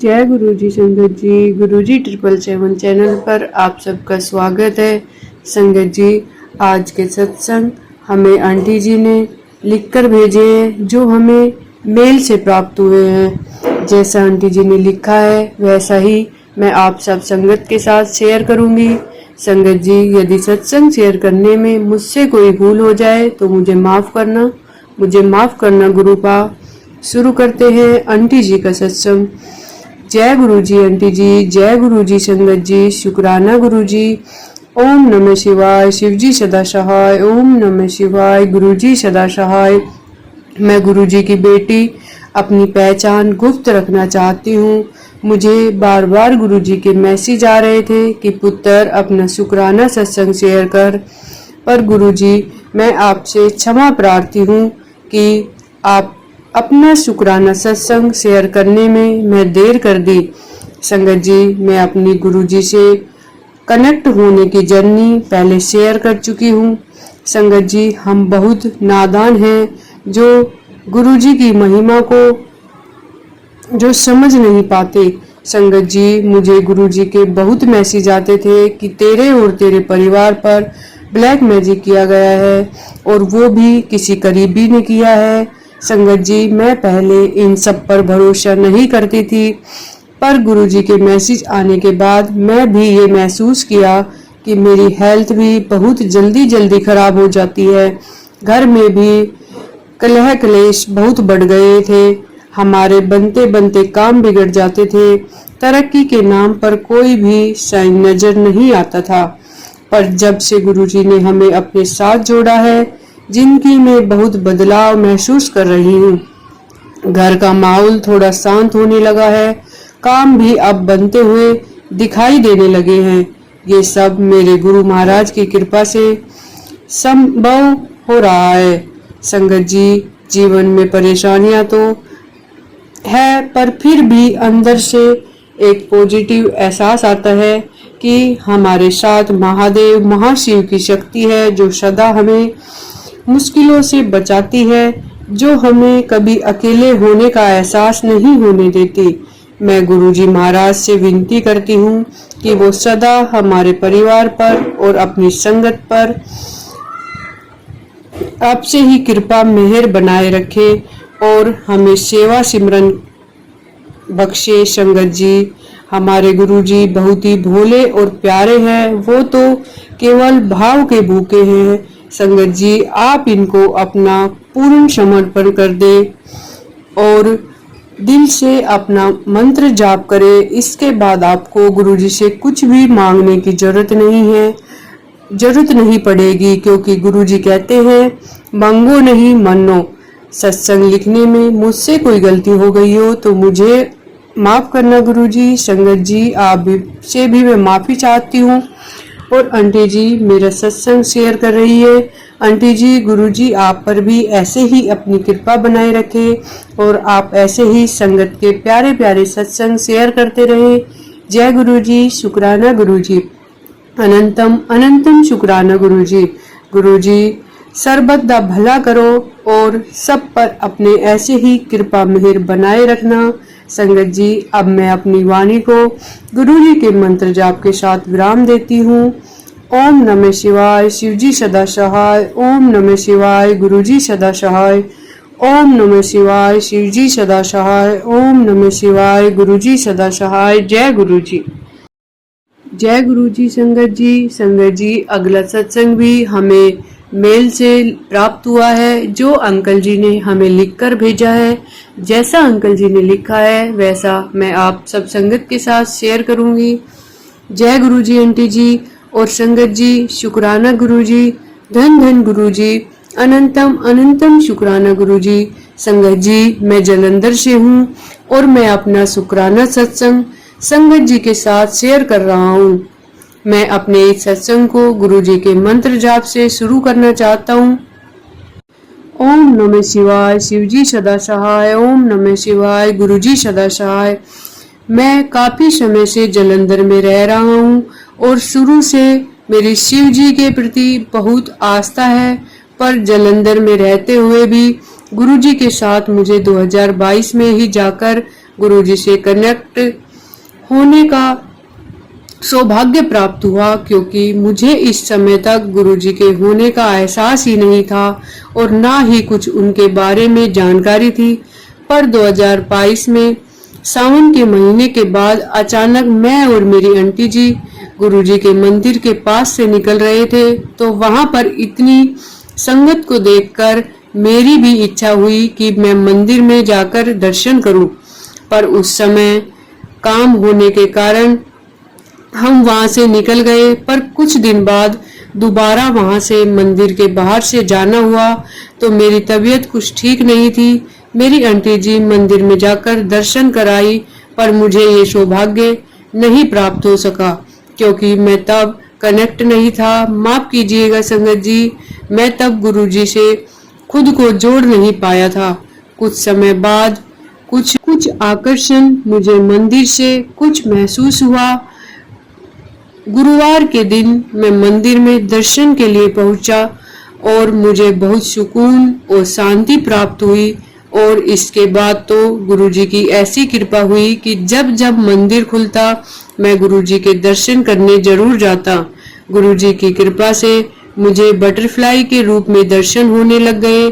जय गुरु जी संगत जी। गुरु जी 777 चैनल पर आप सबका स्वागत है। संगत जी, आज के सत्संग हमें आंटी जी ने लिखकर भेजे हैं, जो हमें मेल से प्राप्त हुए हैं। जैसा आंटी जी ने लिखा है वैसा ही मैं आप सब संगत के साथ शेयर करूंगी। संगत जी, यदि सत्संग शेयर करने में मुझसे कोई भूल हो जाए तो मुझे माफ़ करना गुरुपा। शुरू करते हैं आंटी जी का सत्संग। जय गुरु जी आंटी जी, जय गुरु जी संगत जी, शुक्राना गुरु जी। ओम नमः शिवाय, शिव जी सदा सहाय। ओम नमः शिवाय, गुरु जी सदा सहाय। मैं गुरु जी की बेटी अपनी पहचान गुप्त रखना चाहती हूँ। मुझे बार बार गुरु जी के मैसेज आ रहे थे कि पुत्र अपना शुक्राना सत्संग शेयर कर, पर गुरु जी मैं आपसे क्षमा प्रार्थी हूँ कि आप अपना शुक्राना सत्संग शेयर करने में मैं देर कर दी। संगत जी, मैं अपनी गुरु जी से कनेक्ट होने की जर्नी पहले शेयर कर चुकी हूँ। संगत जी, हम बहुत नादान हैं जो गुरु जी की महिमा को जो समझ नहीं पाते। संगत जी, मुझे गुरु जी के बहुत मैसेज आते थे कि तेरे और तेरे परिवार पर ब्लैक मैजिक किया गया है, और वो भी किसी करीबी ने किया है। संगत जी, मैं पहले इन सब पर भरोसा नहीं करती थी, पर गुरु जी के मैसेज आने के बाद मैं भी ये महसूस किया कि मेरी हेल्थ भी बहुत जल्दी जल्दी खराब हो जाती है। घर में भी कलह क्लेश बहुत बढ़ गए थे। हमारे बनते बनते काम बिगड़ जाते थे। तरक्की के नाम पर कोई भी साइन नजर नहीं आता था, पर जब से गुरुजी ने हमें अपने साथ जोड़ा है, जिंदगी में बहुत बदलाव महसूस कर रही हूँ। घर का माहौल थोड़ा शांत होने लगा है, काम भी अब बनते हुए दिखाई देने लगे हैं। ये सब मेरे गुरु महाराज की कृपा से संभव हो रहा है। संगत जी, जीवन में परेशानियां तो है, पर फिर भी अंदर से एक पॉजिटिव एहसास आता है कि हमारे साथ महादेव महाशिव की शक्ति है, जो सदा हमें मुश्किलों से बचाती है, जो हमें कभी अकेले होने का एहसास नहीं होने देती। मैं गुरुजी महाराज से विनती करती हूँ कि वो सदा हमारे परिवार पर और अपनी संगत पर आपसे ही कृपा मेहर बनाए रखे और हमें सेवा सिमरन बख्शे। संगत जी, हमारे गुरुजी बहुत ही भोले और प्यारे हैं, वो तो केवल भाव के भूखे हैं। संगत जी, आप इनको अपना पूर्ण समर्पण कर दे और दिल से अपना मंत्र जाप करें। इसके बाद आपको गुरुजी से कुछ भी मांगने की जरूरत नहीं पड़ेगी, क्योंकि गुरुजी कहते हैं मांगो नहीं मनो। सत्संग लिखने में मुझसे कोई गलती हो गई हो तो मुझे माफ करना गुरुजी। संगत जी, आप से भी मैं माफी चाहती हूँ। और आंटी जी मेरा सत्संग शेयर कर रही है। आंटी जी, गुरुजी आप पर भी ऐसे ही अपनी कृपा बनाए रखे और आप ऐसे ही संगत के प्यारे प्यारे सत्संग शेयर करते रहे। जय गुरुजी, शुक्राना गुरुजी, अनंतम अनंतम शुक्राना गुरुजी। गुरुजी सर्वदा दा भला करो और सब पर अपने ऐसे ही कृपा मेहर बनाए रखना। संगत जी, अब मैं अपनी वाणी को गुरुजी के मंत्र जाप के साथ विराम देती हूँ। ओम नमः शिवाय, शिवजी सदा सहाय। ओम नमः शिवाय, गुरुजी सदा सहाय। ओम नमः शिवाय, शिवजी सदा सहाय। ओम नमः शिवाय, गुरुजी सदा सहाय। जय गुरुजी। जय गुरुजी संगत जी। संगत जी, अगला सत्संग भी हमें मेल से प्राप्त हुआ है, जो अंकल जी ने हमें लिखकर भेजा है। जैसा अंकल जी ने लिखा है वैसा मैं आप सब संगत के साथ शेयर करूंगी। जय गुरुजी आंटी जी और संगत जी, शुक्राना गुरुजी, धन धन गुरुजी, अनंतम अनंतम शुक्राना गुरुजी। संगत जी, मैं जलंधर से हूँ और मैं अपना शुक्राना सत्संग संगत जी के साथ शेयर कर रहा हूँ। मैं अपने इस सत्संग को गुरुजी के मंत्र जाप से शुरू करना चाहता हूँ। ओम नमः शिवाय, शिवजी सदा सहाय। ओम नमः शिवाय, गुरुजी सदा सहाय। मैं काफी समय से जलंधर में रह रहा हूँ और शुरू से मेरी शिव जी के प्रति बहुत आस्था है, पर जलंधर में रहते हुए भी गुरुजी के साथ मुझे 2022 में ही जाकर गुरुजी से कनेक्ट होने का सौभाग्य प्राप्त हुआ, क्योंकि मुझे इस समय तक गुरुजी के होने का एहसास ही नहीं था और ना ही कुछ उनके बारे में जानकारी थी। पर 2022 में सावन के महीने के बाद अचानक मैं और मेरी आंटी जी गुरुजी के मंदिर के पास से निकल रहे थे, तो वहां पर इतनी संगत को देखकर मेरी भी इच्छा हुई कि मैं मंदिर में जाकर दर्शन करूं। पर उस समय काम होने के कारण हम वहां से निकल गए। पर कुछ दिन बाद दोबारा वहां से मंदिर के बाहर से जाना हुआ तो मेरी तबीयत कुछ ठीक नहीं थी। मेरी आंटी जी मंदिर में जाकर दर्शन कराई, पर मुझे ये सौभाग्य नहीं प्राप्त हो सका क्योंकि मैं तब कनेक्ट नहीं था। माफ कीजिएगा संगत जी, मैं तब गुरुजी से खुद को जोड़ नहीं पाया था। कुछ समय बाद कुछ आकर्षण मुझे मंदिर से कुछ महसूस हुआ। गुरुवार के दिन मैं मंदिर में दर्शन के लिए पहुंचा और मुझे बहुत सुकून और शांति प्राप्त हुई। और इसके बाद तो गुरुजी की ऐसी कृपा हुई कि जब जब मंदिर खुलता मैं गुरुजी के दर्शन करने जरूर जाता। गुरुजी की कृपा से मुझे बटरफ्लाई के रूप में दर्शन होने लग गए।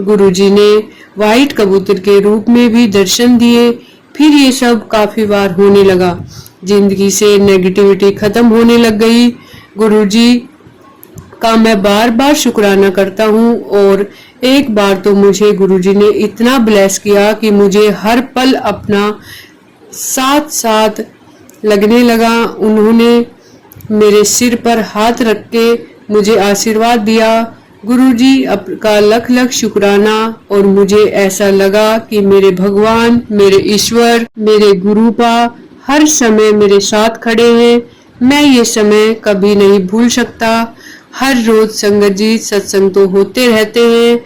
गुरुजी ने व्हाइट कबूतर के रूप में भी दर्शन दिए। फिर ये सब काफी बार होने लगा। जिंदगी से नेगेटिविटी खत्म होने लग गई। गुरुजी का मैं बार बार शुक्राना करता हूँ। और एक बार तो मुझे गुरुजी ने इतना ब्लेस किया कि मुझे हर पल अपना साथ साथ लगने लगा। उन्होंने मेरे सिर पर हाथ रख के मुझे आशीर्वाद दिया। गुरुजी का लख लख शुक्राना। और मुझे ऐसा लगा कि मेरे भगवान, मेरे ईश्वर, मेरे गुरुपा हर समय मेरे साथ खड़े हैं। मैं ये समय कभी नहीं भूल सकता। हर रोज संगत जी सत्संग तो होते रहते हैं,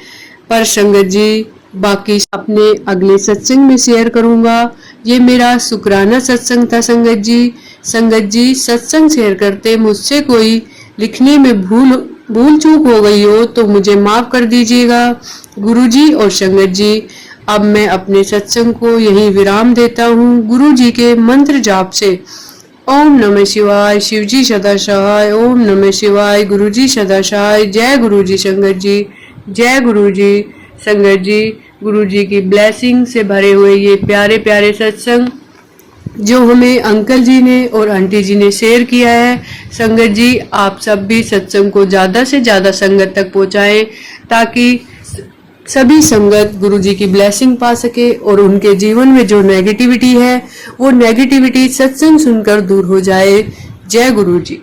पर संगत जी बाकी अपने अगले सत्संग में शेयर करूंगा। ये मेरा शुक्राना सत्संग था संगत जी सत्संग शेयर करते मुझसे कोई लिखने में भूल चूक हो गई हो तो मुझे माफ कर दीजिएगा। गुरुजी और संगत जी, अब मैं अपने सत्संग को यही विराम देता हूँ गुरुजी के मंत्र जाप से। ओम नमः शिवाय, शिवजी सदा सहाय। ओम नमः शिवाय, गुरुजी सदा सहाय। जय गुरुजी संगत जी, जय गुरुजी संगत जी। गुरुजी की ब्लेसिंग से भरे हुए ये प्यारे प्यारे सत्संग जो हमें अंकल जी ने और आंटी जी ने शेयर किया है। संगत जी, आप सब भी सत्संग को ज्यादा से ज्यादा संगत तक पहुंचाएं ताकि सभी संगत गुरुजी की ब्लेसिंग पा सके और उनके जीवन में जो नेगेटिविटी है वो नेगेटिविटी सत्संग सुनकर दूर हो जाए। जय गुरुजी।